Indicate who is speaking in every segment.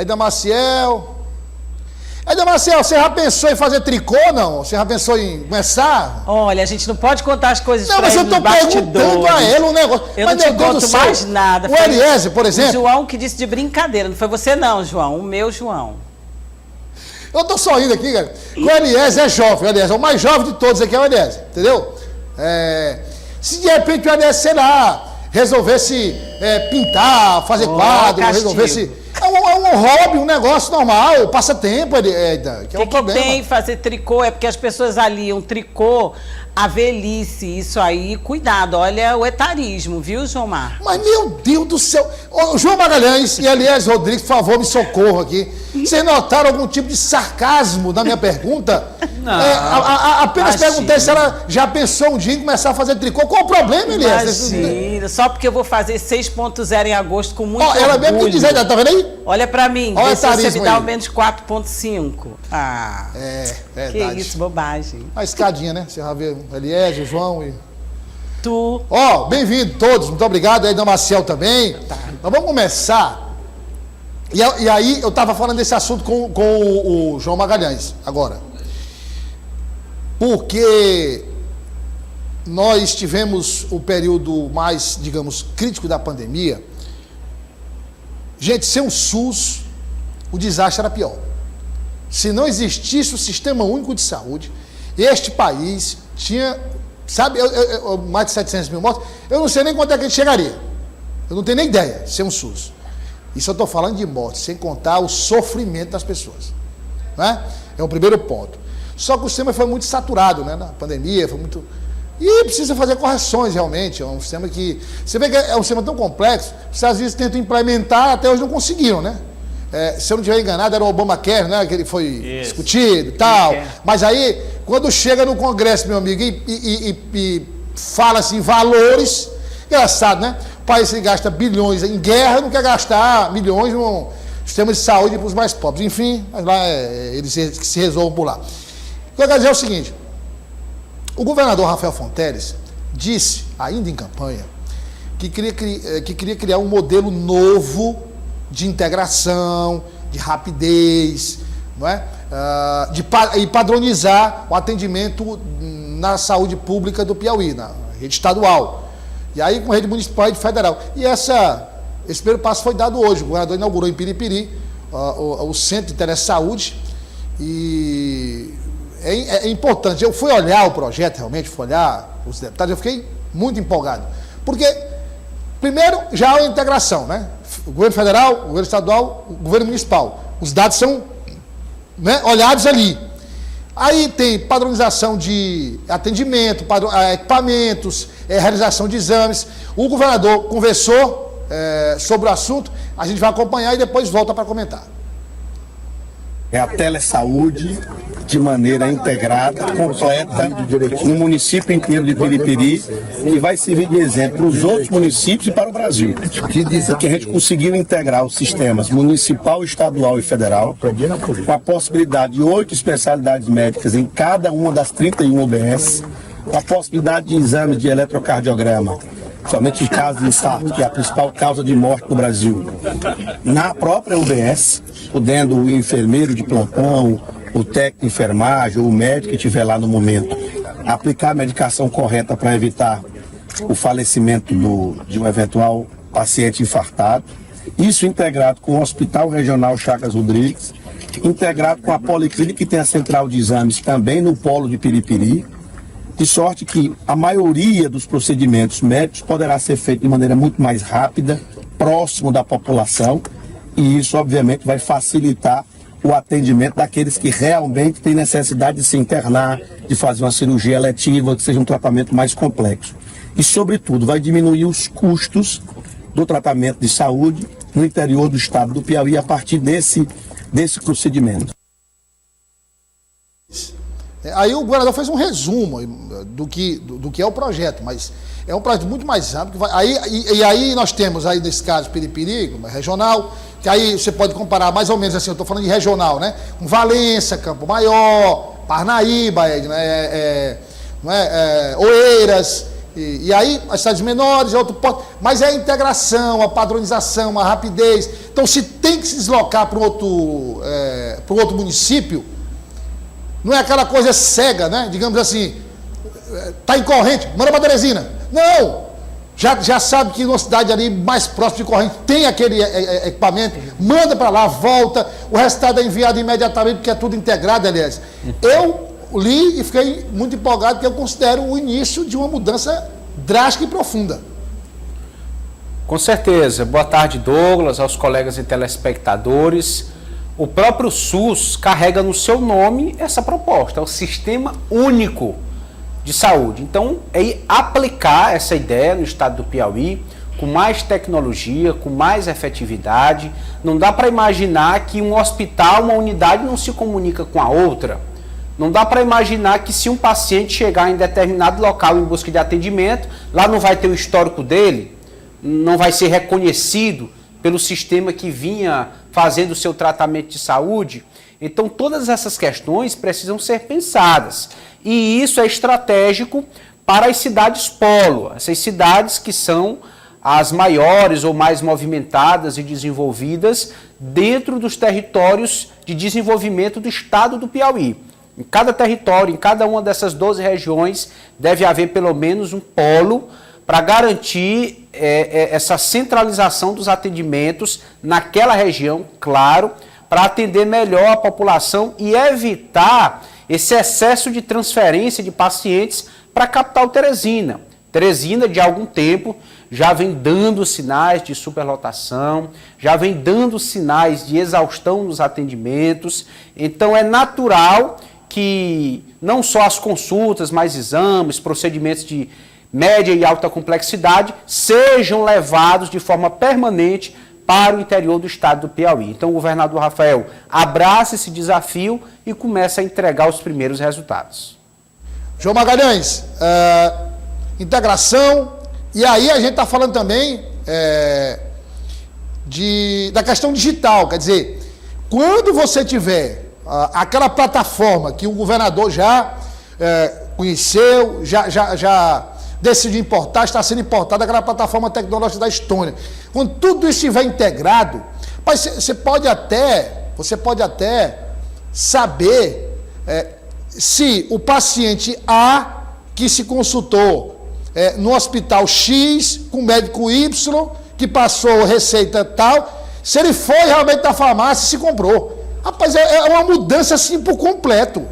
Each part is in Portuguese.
Speaker 1: Edna Maciel. Edna Maciel, você já pensou em fazer tricô, não? Você já pensou em começar?
Speaker 2: Olha, a gente não pode contar as coisas
Speaker 1: não, mas eu tô perguntando a ela um negócio.
Speaker 2: Eu não te conto mais nada.
Speaker 1: O Eliezer, por exemplo...
Speaker 2: O João que disse de brincadeira, não foi você não, João, o meu João.
Speaker 1: Eu tô sorrindo aqui, cara. O Eliezer é jovem, o Eliezer é o mais jovem de todos aqui, é o Eliezer, entendeu? Se de repente o Eliezer, sei lá, resolvesse pintar, fazer quadro, resolvesse... É um hobby, um negócio normal, passatempo, que é um problema.
Speaker 2: O que tem fazer tricô é porque as pessoas aliam tricô à velhice, isso aí, cuidado, olha o etarismo, viu, João Marcos?
Speaker 1: Mas, meu Deus do céu, João Magalhães e Eliezer Rodrigues, por favor, me socorram aqui. Vocês notaram algum tipo de sarcasmo na minha pergunta?
Speaker 2: Não,
Speaker 1: apenas perguntei se ela já pensou um dia em começar a fazer tricô. Qual o problema, Eliezer?
Speaker 2: Imagina, só porque eu vou fazer 6.0 em agosto com muito orgulho.
Speaker 1: Ela mesmo que diz, tá vendo aí?
Speaker 2: Olha pra mim,
Speaker 1: olha
Speaker 2: vê se você me dá
Speaker 1: aí.
Speaker 2: ao menos 4.5.
Speaker 1: Verdade.
Speaker 2: Que isso, bobagem.
Speaker 1: Uma escadinha, né? Você já vê o Eliezer, o João e...
Speaker 2: Tu.
Speaker 1: Bem-vindo todos, muito obrigado. Aí da Maciel também.
Speaker 2: Tá.
Speaker 1: Nós vamos começar. E aí eu estava falando desse assunto com o João Magalhães, agora. Porque nós tivemos o período mais, digamos, crítico da pandemia. Gente, sem o SUS, o desastre era pior. Se não existisse o Sistema Único de Saúde, este país tinha, sabe, mais de 700 mil mortos, eu não sei nem quanto é que a gente chegaria. Eu não tenho nem ideia, sem o SUS. Isso eu estou falando de morte, sem contar o sofrimento das pessoas. Né? É o primeiro ponto. Só que o sistema foi muito saturado, né? Na pandemia, foi muito... E precisa fazer correções, realmente. É um sistema que... Você vê que é um sistema tão complexo, você às vezes tenta implementar, até hoje não conseguiram, né? Se eu não estiver enganado, era o Obamacare, né? Que ele foi discutido e tal. Mas aí, quando chega no Congresso, meu amigo, e fala assim, valores... Engraçado, né? O país que gasta bilhões em guerra, não quer gastar milhões no sistema de saúde para os mais pobres. Enfim, mas lá eles se resolvam por lá. O que eu quero dizer é o seguinte: o governador Rafael Fonteles disse, ainda em campanha, que queria criar um modelo novo de integração, de rapidez, não é? E padronizar o atendimento na saúde pública do Piauí, na rede estadual. E aí com rede municipal e federal. E esse primeiro passo foi dado hoje. O governador inaugurou em Piripiri o Centro de Telesaúde. E é importante. Eu fui olhar o projeto, realmente, fui olhar os deputados, eu fiquei muito empolgado. Porque, primeiro, já há uma integração, né? O governo federal, o governo estadual, o governo municipal. Os dados são, né, olhados ali. Aí tem padronização de atendimento, equipamentos, realização de exames. O governador conversou sobre o assunto, a gente vai acompanhar e depois volta para comentar.
Speaker 3: É a telesaúde de maneira integrada, completa, no município inteiro de Piripiri, que vai servir de exemplo para os outros municípios e para o Brasil. Que a gente conseguiu integrar os sistemas municipal, estadual e federal, com a possibilidade de 8 especialidades médicas em cada uma das 31 UBS, com a possibilidade de exames de eletrocardiograma, somente em caso de infarto, que é a principal causa de morte no Brasil, na própria UBS, podendo o enfermeiro de plantão, o técnico de enfermagem, ou o médico que estiver lá no momento, aplicar a medicação correta para evitar o falecimento de um eventual paciente infartado. Isso integrado com o Hospital Regional Chagas Rodrigues, integrado com a Policlínica, que tem a central de exames também no polo de Piripiri, de sorte que a maioria dos procedimentos médicos poderá ser feito de maneira muito mais rápida, próximo da população, e isso obviamente vai facilitar o atendimento daqueles que realmente têm necessidade de se internar, de fazer uma cirurgia eletiva, que seja um tratamento mais complexo. E, sobretudo, vai diminuir os custos do tratamento de saúde no interior do estado do Piauí a partir desse procedimento.
Speaker 1: Aí o governador fez um resumo do que é o projeto, mas é um projeto muito mais amplo. Aí nós temos, aí nesse caso, Piripiri, regional, que aí você pode comparar mais ou menos assim, eu estou falando de regional, né? Com Valença, Campo Maior, Parnaíba, Oeiras, E aí, as cidades menores, outro ponto. Mas é a integração, a padronização, a rapidez. Então, se tem que se deslocar para um outro município, não é aquela coisa cega, né? Digamos assim, está em Corrente, manda para Teresina. Não! Já sabe que numa cidade ali mais próxima de Corrente tem aquele equipamento, manda para lá, volta, o resultado é enviado imediatamente, porque é tudo integrado, aliás. Eu li e fiquei muito empolgado, porque eu considero o início de uma mudança drástica e profunda.
Speaker 4: Com certeza. Boa tarde, Douglas, aos colegas e telespectadores. O próprio SUS carrega no seu nome essa proposta, é o Sistema Único de Saúde. Então, é aplicar essa ideia no estado do Piauí, com mais tecnologia, com mais efetividade. Não dá para imaginar que um hospital, uma unidade não se comunica com a outra. Não dá para imaginar que se um paciente chegar em determinado local em busca de atendimento, lá não vai ter o histórico dele, não vai ser reconhecido pelo sistema que vinha fazendo o seu tratamento de saúde. Então, todas essas questões precisam ser pensadas. E isso é estratégico para as cidades polo, essas cidades que são as maiores ou mais movimentadas e desenvolvidas dentro dos territórios de desenvolvimento do estado do Piauí. Em cada território, em cada uma dessas 12 regiões, deve haver pelo menos um polo para garantir essa centralização dos atendimentos naquela região, claro, para atender melhor a população e evitar esse excesso de transferência de pacientes para a capital Teresina. Teresina, de algum tempo, já vem dando sinais de superlotação, já vem dando sinais de exaustão nos atendimentos. Então, é natural que não só as consultas, mas exames, procedimentos de média e alta complexidade sejam levados de forma permanente para o interior do estado do Piauí. Então, o governador Rafael abraça esse desafio e começa a entregar os primeiros resultados.
Speaker 1: João Magalhães, integração, e aí a gente está falando também da questão digital, quer dizer, quando você tiver aquela plataforma que o governador já conheceu, já decidiu importar, está sendo importada aquela plataforma tecnológica da Estônia. Quando tudo isso estiver integrado, você pode até saber se o paciente A, que se consultou no hospital X, com o médico Y, que passou receita tal, se ele foi realmente na farmácia e se comprou. Rapaz, é uma mudança assim por completo.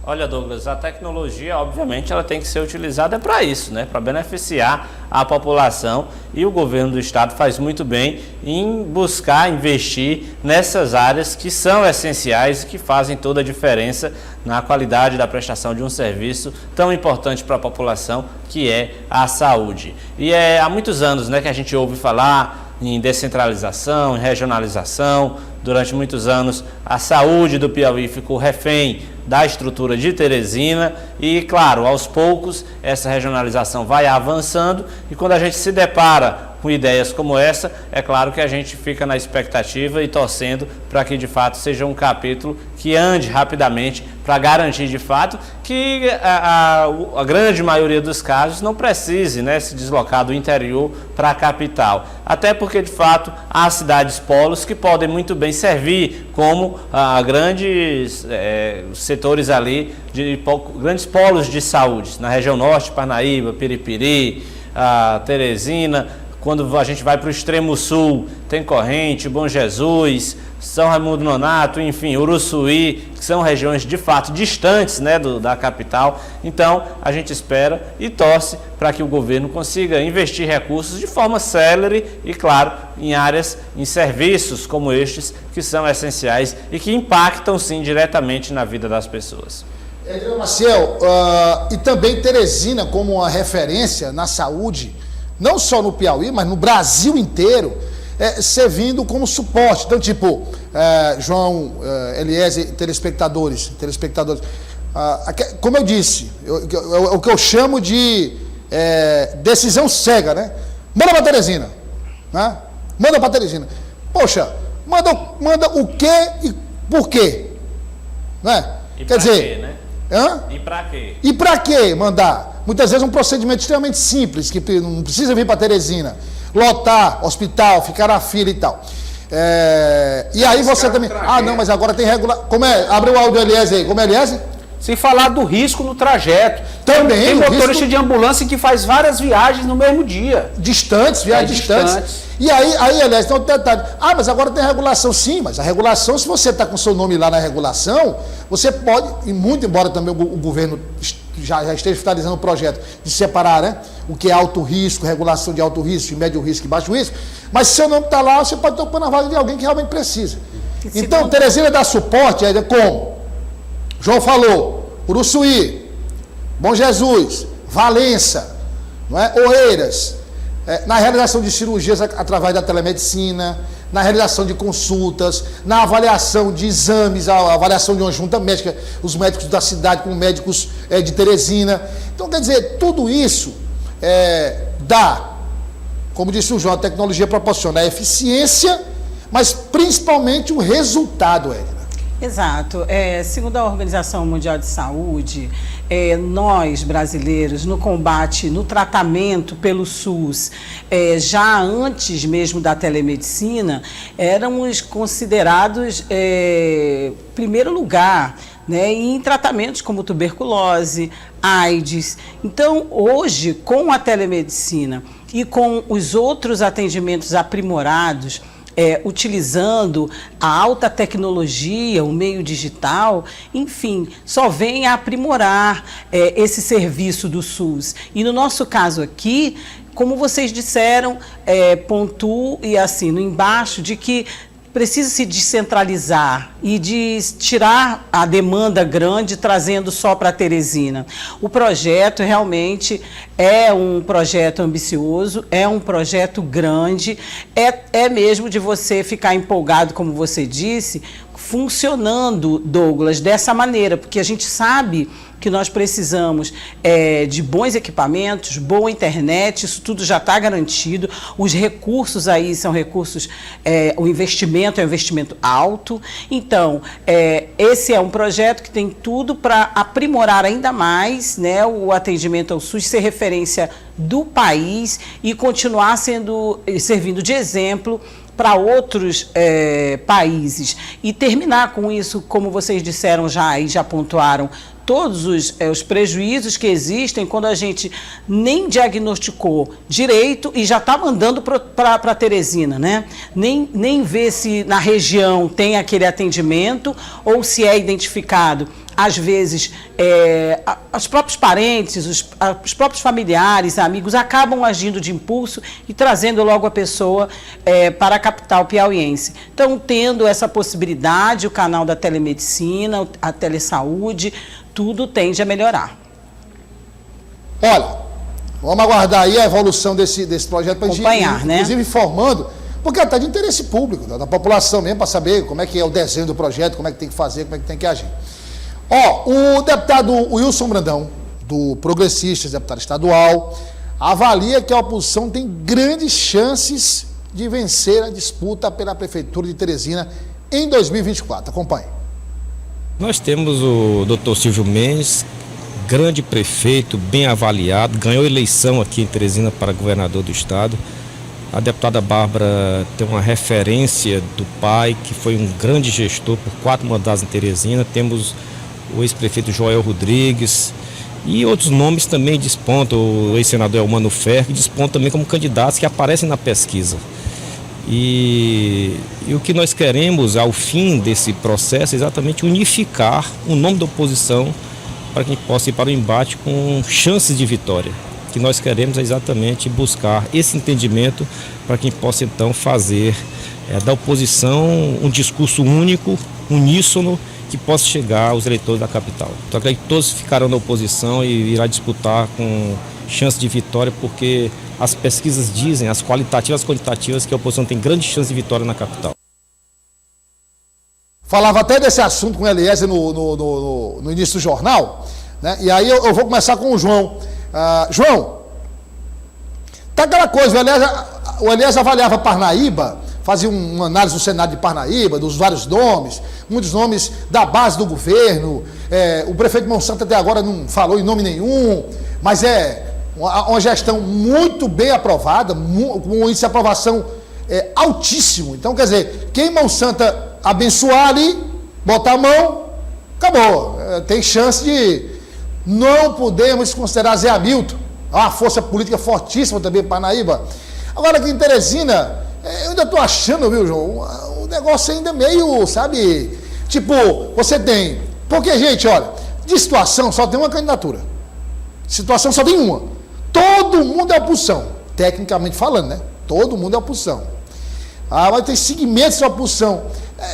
Speaker 5: Olha, Douglas, a tecnologia, obviamente, ela tem que ser utilizada para isso, né? Para beneficiar a população, e o governo do estado faz muito bem em buscar investir nessas áreas que são essenciais e que fazem toda a diferença na qualidade da prestação de um serviço tão importante para a população, que é a saúde. E há muitos anos, né, que a gente ouve falar em descentralização, em regionalização. Durante muitos anos, a saúde do Piauí ficou refém da estrutura de Teresina e, claro, aos poucos, essa regionalização vai avançando, e quando a gente se depara com ideias como essa, é claro que a gente fica na expectativa e torcendo para que, de fato, seja um capítulo que ande rapidamente para garantir, de fato, que a grande maioria dos casos não precise, né, se deslocar do interior para a capital. Até porque, de fato, há cidades polos que podem muito bem servir como grandes setores ali, grandes polos de saúde. Na região norte, Parnaíba, Piripiri, Teresina. Quando a gente vai para o extremo sul, tem Corrente, Bom Jesus, São Raimundo Nonato, enfim, Uruçuí, que são regiões de fato distantes, né, da capital. Então, a gente espera e torce para que o governo consiga investir recursos de forma célere e, claro, em áreas, em serviços como estes, que são essenciais e que impactam, sim, diretamente na vida das pessoas.
Speaker 1: Maciel, e também Teresina como uma referência na saúde, não só no Piauí, mas no Brasil inteiro, servindo como suporte. Então, tipo, João, Eliezer, telespectadores, como eu disse, o que eu chamo de decisão cega, né? Manda para Teresina, né? Manda para Teresina. Poxa, manda o quê e por quê, né?
Speaker 5: E
Speaker 1: Quer dizer,
Speaker 5: quê, né?
Speaker 1: Hã?
Speaker 5: E pra quê?
Speaker 1: E para que mandar? Muitas vezes um procedimento extremamente simples, que não precisa vir para Teresina. Lotar hospital, ficar na fila e tal. E aí você também... Ah, não, mas agora tem regular... Como é? Abre o áudio Eliezer aí. Como é, Eliezer?
Speaker 4: Sem falar do risco no trajeto.
Speaker 1: Também,
Speaker 4: Tem
Speaker 1: o
Speaker 4: motorista
Speaker 1: risco-
Speaker 4: de ambulância que faz várias viagens no mesmo dia.
Speaker 1: Viagens distantes.
Speaker 4: distantes.
Speaker 1: E aí, Eliezer, tem outro detalhe. Ah, mas agora tem regulação. Sim, mas a regulação, se você está com seu nome lá na regulação, você pode, e muito embora também o governo já esteja finalizando o projeto de separar, né, o que é alto risco, regulação de alto risco, de médio risco e baixo risco, mas se seu nome está lá, você pode estar ocupando a vaga de alguém que realmente precisa. Então, Teresina dá suporte, como? João falou, Uruçuí, Bom Jesus, Valença, não é? Oeiras, na realização de cirurgias através da telemedicina, na realização de consultas, na avaliação de exames, a avaliação de uma junta médica, os médicos da cidade com médicos de Teresina. Então, quer dizer, tudo isso dá, como disse o João, a tecnologia proporciona a eficiência, mas principalmente o resultado, Edna.
Speaker 2: Exato. Segundo a Organização Mundial de Saúde, nós, brasileiros, no combate, no tratamento pelo SUS, já antes mesmo da telemedicina, éramos considerados primeiro lugar, né, em tratamentos como tuberculose, AIDS. Então, hoje, com a telemedicina e com os outros atendimentos aprimorados, utilizando a alta tecnologia, o meio digital, enfim, só vem a aprimorar esse serviço do SUS. E no nosso caso aqui, como vocês disseram, pontuo e assino embaixo de que precisa se descentralizar e de tirar a demanda grande, trazendo só para Teresina. O projeto realmente é um projeto ambicioso, é um projeto grande, é mesmo de você ficar empolgado, como você disse, funcionando, Douglas, dessa maneira, porque a gente sabe que nós precisamos de bons equipamentos, boa internet, isso tudo já está garantido, os recursos aí são recursos, o investimento é um investimento alto, então esse é um projeto que tem tudo para aprimorar ainda mais, né, o atendimento ao SUS, ser referência do país e continuar servindo de exemplo para outros países. E terminar com isso, como vocês disseram já e já pontuaram, todos os prejuízos que existem quando a gente nem diagnosticou direito e já está mandando para Teresina, né? Nem vê se na região tem aquele atendimento ou se é identificado. Às vezes, os próprios parentes, os próprios familiares, amigos, acabam agindo de impulso e trazendo logo a pessoa para a capital piauiense. Então, tendo essa possibilidade, o canal da telemedicina, a telesaúde, tudo tende a melhorar.
Speaker 1: Olha, vamos aguardar aí a evolução desse projeto para
Speaker 2: acompanhar, né?
Speaker 1: Inclusive informando, porque até de interesse público, da população mesmo, para saber como é que é o desenho do projeto, como é que tem que fazer, como é que tem que agir. O deputado Wilson Brandão, do Progressistas, deputado estadual, avalia que a oposição tem grandes chances de vencer a disputa pela Prefeitura de Teresina em 2024. Acompanhe.
Speaker 6: Nós temos o Dr. Silvio Mendes, grande prefeito, bem avaliado, ganhou eleição aqui em Teresina para governador do estado. A deputada Bárbara tem uma referência do pai, que foi um grande gestor por 4 mandatos em Teresina. Temos o ex-prefeito Joel Rodrigues e outros nomes também despontam, o ex-senador Elmano Ferro, que despontam também como candidatos que aparecem na pesquisa. E o que nós queremos ao fim desse processo é exatamente unificar o nome da oposição para que a gente possa ir para o embate com chances de vitória. O que nós queremos é exatamente buscar esse entendimento para que a gente possa então fazer da oposição um discurso único, uníssono, que possa chegar aos eleitores da capital. Então, acredito que todos ficarão na oposição e irá disputar com chance de vitória, porque as pesquisas dizem, as qualitativas e quantitativas, que a oposição tem grande chance de vitória na capital.
Speaker 1: Falava até desse assunto com o Eliezer no início do jornal, né? E aí eu vou começar com o João. João, tá aquela coisa, o Eliezer avaliava Parnaíba, fazia uma análise do Senado de Parnaíba, dos vários nomes, muitos nomes da base do governo, o prefeito Monsanto até agora não falou em nome nenhum, mas é uma gestão muito bem aprovada, com um índice de aprovação altíssimo. Então, quer dizer, quem Monsanto abençoar ali, botar a mão, acabou. Tem chance de... Não podemos considerar Zé Hamilton, uma força política fortíssima também para Parnaíba. Agora aqui em Teresina, eu ainda estou achando, viu, João, o negócio ainda meio, sabe, tipo, você tem... Porque, gente, olha, de situação só tem uma candidatura. Situação só tem uma. Todo mundo é oposição, tecnicamente falando, né? Todo mundo é oposição. Mas tem segmentos de oposição.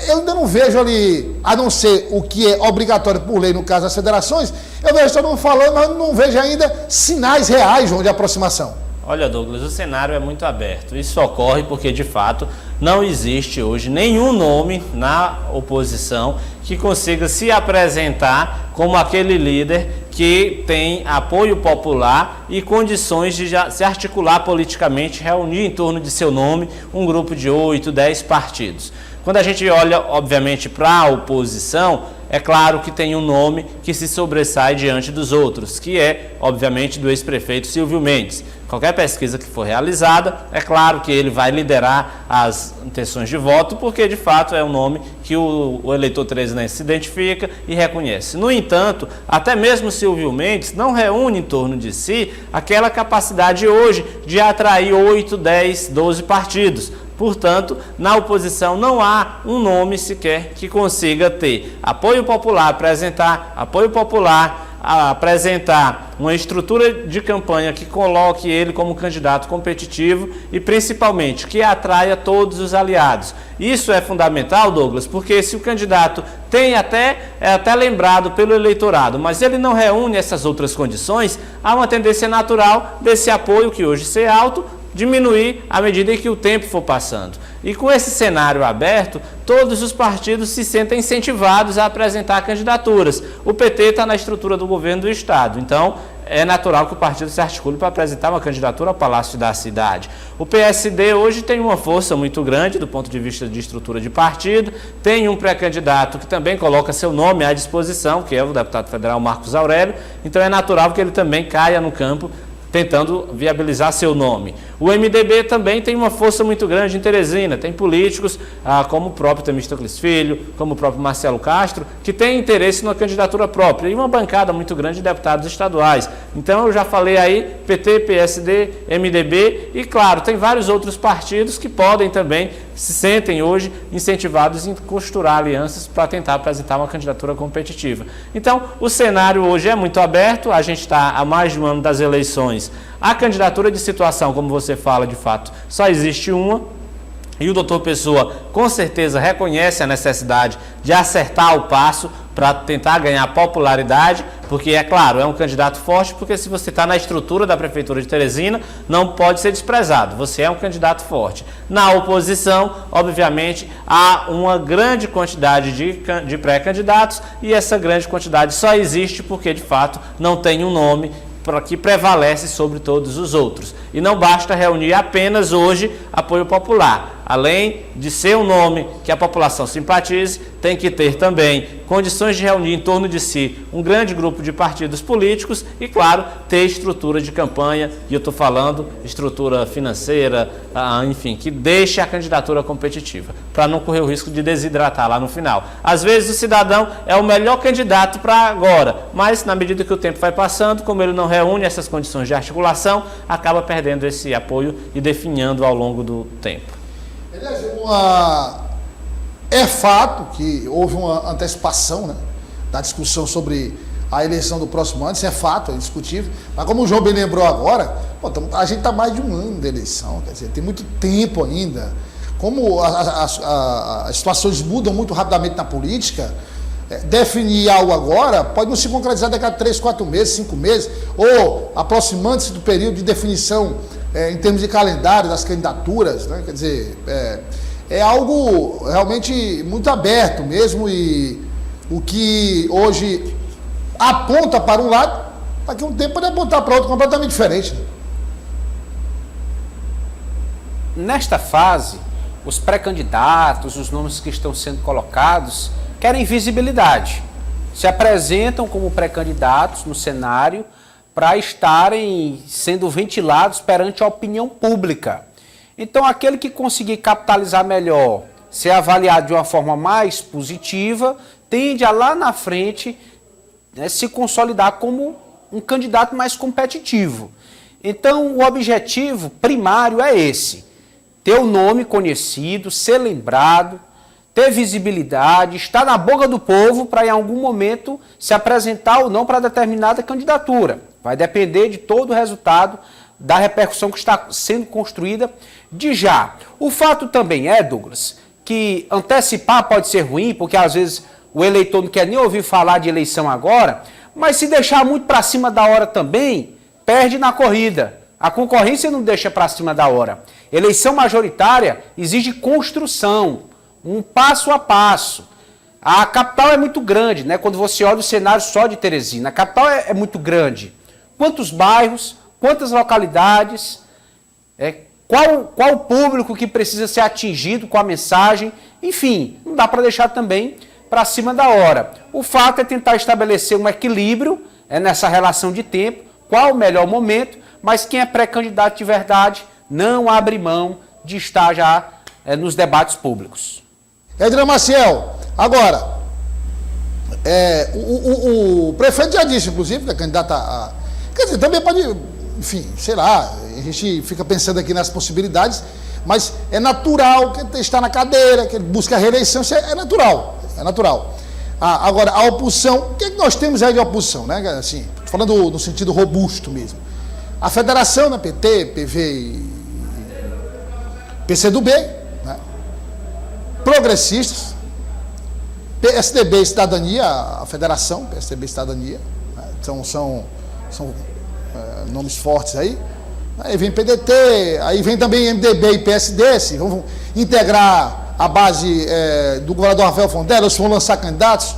Speaker 1: Eu ainda não vejo ali, a não ser o que é obrigatório por lei no caso das federações, eu vejo todo mundo falando, mas não vejo ainda sinais reais, João, de aproximação.
Speaker 5: Olha, Douglas, o cenário é muito aberto. Isso ocorre porque, de fato, não existe hoje nenhum nome na oposição que consiga se apresentar como aquele líder que tem apoio popular e condições de já se articular politicamente, reunir em torno de seu nome um grupo de 8, 10 partidos. Quando a gente olha, obviamente, para a oposição, é claro que tem um nome que se sobressai diante dos outros, que é, obviamente, do ex-prefeito Silvio Mendes. Qualquer pesquisa que for realizada, é claro que ele vai liderar as intenções de voto, porque, de fato, é um nome que o eleitor teresinense se identifica e reconhece. No entanto, até mesmo Silvio Mendes não reúne em torno de si aquela capacidade hoje de atrair 8, 10, 12 partidos. Portanto, na oposição não há um nome sequer que consiga ter apoio popular, apresentar uma estrutura de campanha que coloque ele como candidato competitivo e, principalmente, que atraia todos os aliados. Isso é fundamental, Douglas, porque se o candidato é até lembrado pelo eleitorado, mas ele não reúne essas outras condições, há uma tendência natural desse apoio, que hoje ser alto, diminuir à medida que o tempo for passando. E com esse cenário aberto, todos os partidos se sentem incentivados a apresentar candidaturas. O PT está na estrutura do governo do Estado, então é natural que o partido se articule para apresentar uma candidatura ao Palácio da Cidade. O PSD hoje tem uma força muito grande do ponto de vista de estrutura de partido, tem um pré-candidato que também coloca seu nome à disposição, que é o deputado federal Marcos Aurélio, então é natural que ele também caia no campo tentando viabilizar seu nome. O MDB também tem uma força muito grande em Teresina, tem políticos como o próprio Temístocles Filho, como o próprio Marcelo Castro, que tem interesse na candidatura própria, e uma bancada muito grande de deputados estaduais. Então eu já falei aí, PT, PSD, MDB, e claro, tem vários outros partidos que podem também, se sentem hoje incentivados em costurar alianças para tentar apresentar uma candidatura competitiva. Então, o cenário hoje é muito aberto, a gente está há mais de um ano das eleições. A candidatura de situação, como você fala, de fato, só existe uma, e o doutor Pessoa com certeza reconhece a necessidade de acertar o passo para tentar ganhar popularidade, porque, é claro, é um candidato forte, porque se você está na estrutura da Prefeitura de Teresina, não pode ser desprezado, você é um candidato forte. Na oposição, obviamente, há uma grande quantidade de pré-candidatos, e essa grande quantidade só existe porque, de fato, não tem um nome que prevalece sobre todos os outros. E não basta reunir apenas hoje apoio popular. Além de ser um nome que a população simpatize, tem que ter também condições de reunir em torno de si um grande grupo de partidos políticos e, claro, ter estrutura de campanha, e eu estou falando estrutura financeira, enfim, que deixe a candidatura competitiva, para não correr o risco de desidratar lá no final. Às vezes o cidadão é o melhor candidato para agora, mas na medida que o tempo vai passando, como ele não reúne essas condições de articulação, acaba perdendo esse apoio e definhando ao longo do tempo.
Speaker 1: É fato que houve uma antecipação, né, da discussão sobre a eleição do próximo ano, isso é fato, é indiscutível. Mas como o João bem lembrou agora, a gente está mais de um ano de eleição, quer dizer, tem muito tempo ainda. Como as situações mudam muito rapidamente na política, definir algo agora pode não se concretizar daqui a 3, 4 meses, 5 meses, ou aproximando-se do período de definição em termos de calendário das candidaturas, né? Quer dizer, é algo realmente muito aberto mesmo, e o que hoje aponta para um lado, daqui a um tempo pode apontar para outro completamente diferente.
Speaker 4: Nesta fase, os pré-candidatos, os nomes que estão sendo colocados, querem visibilidade. se apresentam como pré-candidatos no cenário para estarem sendo ventilados perante a opinião pública. Então, aquele que conseguir capitalizar melhor, ser avaliado de uma forma mais positiva, tende a lá na frente, né, se consolidar como um candidato mais competitivo. Então, o objetivo primário é esse: ter o nome conhecido, ser lembrado, ter visibilidade, estar na boca do povo para em algum momento se apresentar ou não para determinada candidatura. Vai depender de todo o resultado da repercussão que está sendo construída de já. O fato também é, Douglas, que antecipar pode ser ruim, porque às vezes o eleitor não quer nem ouvir falar de eleição agora, mas se deixar muito para cima da hora também, perde na corrida. A concorrência não deixa para cima da hora. Eleição majoritária exige construção, um passo a passo. A capital é muito grande, né? Quando você olha o cenário só de Teresina, a capital é muito grande. Quantos bairros, quantas localidades, qual o público que precisa ser atingido com a mensagem, enfim, não dá para deixar também para cima da hora. O fato é tentar estabelecer um equilíbrio nessa relação de tempo, qual o melhor momento, mas quem é pré-candidato de verdade não abre mão de estar já nos debates públicos.
Speaker 1: Edna Maciel, agora, o prefeito já disse, inclusive, que é candidato a... Quer dizer, também pode, enfim, sei lá, a gente fica pensando aqui nas possibilidades, mas é natural que ele está na cadeira, que ele busca a reeleição, isso é natural, é natural. Agora, a oposição, o que nós temos aí de oposição, né? Assim, falando no sentido robusto mesmo. A federação, né, PT, PV e PCdoB, né? Progressistas, PSDB e Cidadania, a federação, PSDB e Cidadania, né? São nomes fortes aí. Aí vem PDT, aí vem também MDB e PSD, assim, vão integrar a base do governador Rafael Fondella, ou se vão lançar candidatos,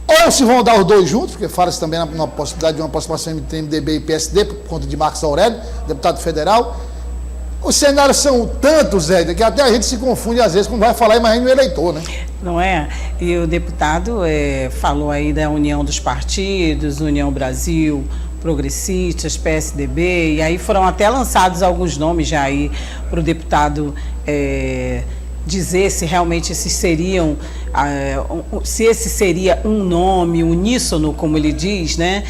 Speaker 1: ou se vão dar os dois juntos, porque fala-se também na possibilidade de uma aproximação entre MDB e PSD, por conta de Marcos Aurélio, deputado federal. Os cenários são tantos, Zé, que até a gente se confunde às vezes quando vai falar, imagina o eleitor, né?
Speaker 2: Não é? E o deputado falou aí da união dos partidos, União Brasil, Progressistas, PSDB, e aí foram até lançados alguns nomes já aí para o deputado dizer se realmente esses seriam, se esse seria um nome uníssono, como ele diz, né?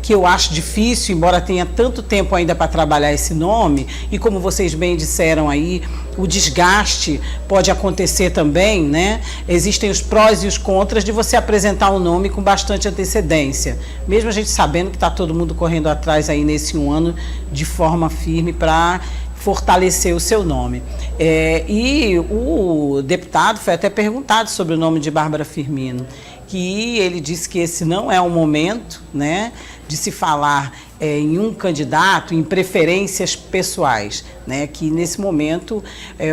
Speaker 2: Que eu acho difícil, embora tenha tanto tempo ainda para trabalhar esse nome, e como vocês bem disseram aí, o desgaste pode acontecer também, né? Existem os prós e os contras de você apresentar um nome com bastante antecedência, mesmo a gente sabendo que está todo mundo correndo atrás aí nesse um ano de forma firme para fortalecer o seu nome. E o deputado foi até perguntado sobre o nome de Bárbara Firmino, que ele disse que esse não é o momento, né, de se falar em um candidato, em preferências pessoais, né, que nesse momento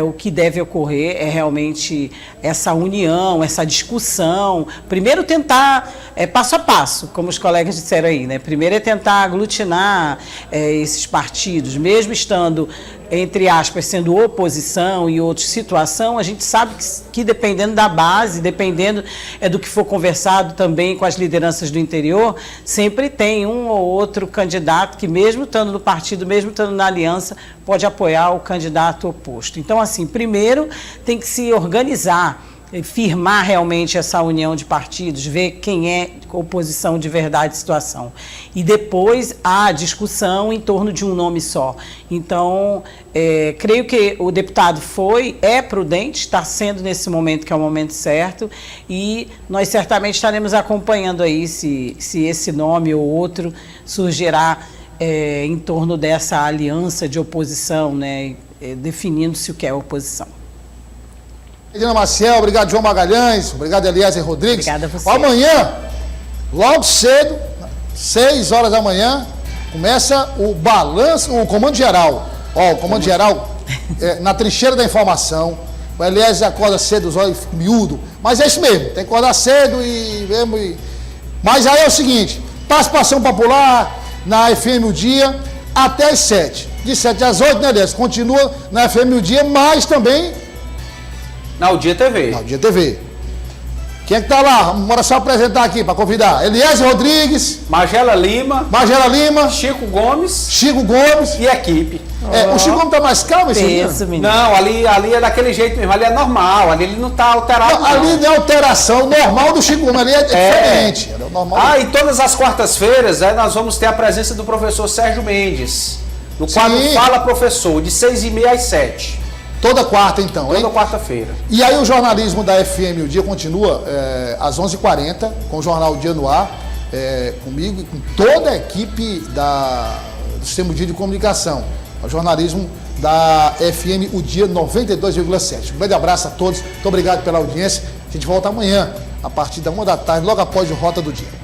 Speaker 2: o que deve ocorrer é realmente essa união, essa discussão. Primeiro tentar, passo a passo, como os colegas disseram aí, né? Primeiro é tentar aglutinar esses partidos, mesmo estando, entre aspas, sendo oposição e outra situação, a gente sabe que dependendo da base, dependendo do que for conversado também com as lideranças do interior, sempre tem um ou outro candidato que, mesmo estando no partido, mesmo estando na aliança, pode apoiar o candidato oposto. Então, assim, primeiro tem que se organizar, firmar realmente essa união de partidos, ver quem é oposição de verdade e situação. E depois a discussão em torno de um nome só. Então, creio que o deputado é prudente, está sendo nesse momento que é o momento certo, e nós certamente estaremos acompanhando aí se esse nome ou outro surgirá em torno dessa aliança de oposição, né, definindo-se o que é oposição.
Speaker 1: Edna Maciel, obrigado João Magalhães, obrigado Eliezer Rodrigues.
Speaker 2: Obrigada a você.
Speaker 1: Amanhã, logo cedo, 6 horas da manhã, começa o balanço, o comando geral. O comando geral na trincheira da informação. O Eliezer acorda cedo, os olhos miúdos, mas é isso mesmo, tem que acordar cedo Mas aí é o seguinte, participação popular na FM O Dia até as 7. De 7 às 8, né, Eliezer? Continua na FM O Dia, mas também
Speaker 4: na O Dia TV.
Speaker 1: Na O Dia TV. Quem é que tá lá? Bora só apresentar aqui para convidar. Eliezer Rodrigues,
Speaker 4: Magela Lima,
Speaker 1: Magela Lima,
Speaker 4: Chico Gomes
Speaker 1: Chico Gomes.
Speaker 4: e equipe.
Speaker 1: O Chico Gomes tá mais calmo esse dia?
Speaker 2: Peso, menino.
Speaker 4: Não, ali é daquele jeito mesmo, ali é normal, ali ele não tá alterado.
Speaker 1: Não, ali não é alteração, o normal do Chico Gomes, ali é diferente. É o normal
Speaker 4: E todas as quartas-feiras nós vamos ter a presença do professor Sérgio Mendes, no quadro
Speaker 1: Sim.
Speaker 4: Fala Professor, de 6h30 às 7h.
Speaker 1: Toda quarta, então, hein?
Speaker 4: Toda quarta-feira.
Speaker 1: E aí o jornalismo da FM O Dia continua às 11h40, com o Jornal O Dia no Ar, comigo e com toda a equipe do Sistema O Dia de Comunicação. O jornalismo da FM O Dia 92,7. Um grande abraço a todos, muito obrigado pela audiência. A gente volta amanhã, a partir da 1 da tarde, logo após o Rota do Dia.